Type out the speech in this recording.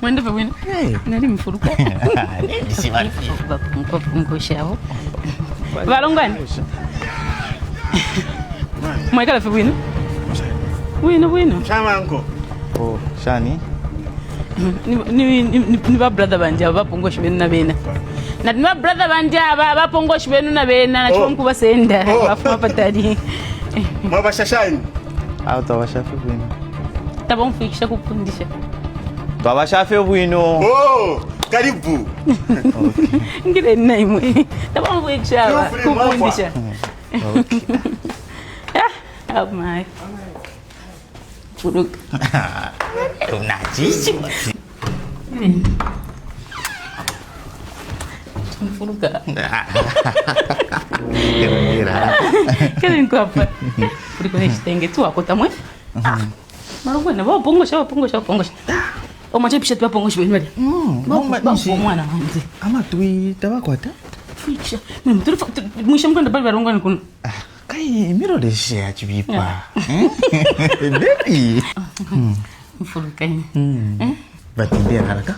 Mwende pa wino. Nali mfuruka. Si mali. Ngoshaho. Valongani. Mwekala pa wino. Wino. Chama anko. Oh, shani. Ni ba brother banje abapongosha benu na bena. Na ni ba brother banje abapongosha benu na bena na chonku basenda bafuma patali. Mwaba shashani. Au tawashafi bwino. Tabon fikisha kupundisha. Tawashafi bwino. Oh, karibu. Okay. Ngire naimwe. Tabon fikisha kupundisha. Okay. Oh my. Furuk. Tunajishi. Furuka. Kira. Keren ko apa? Furiko ni stenge tu ako tamwe. Marungu na ba pongosha. O mache pisha tu pongosha beni bali. Ba mwana wanzi. Ama tui tabakwata? Ficha. Mimi mwisho mkwenda bali barungu ni kun. Kai miro de share chibipa. Baby. Furuka. Batembea haraka.